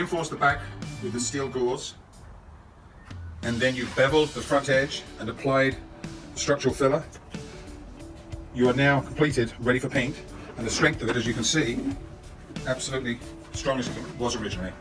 reinforced the back with the steel gauze, and then you've beveled the front edge and applied the structural filler, you are now completed, ready for paint. And the strength of it, as you can see, absolutely strong as it was originally.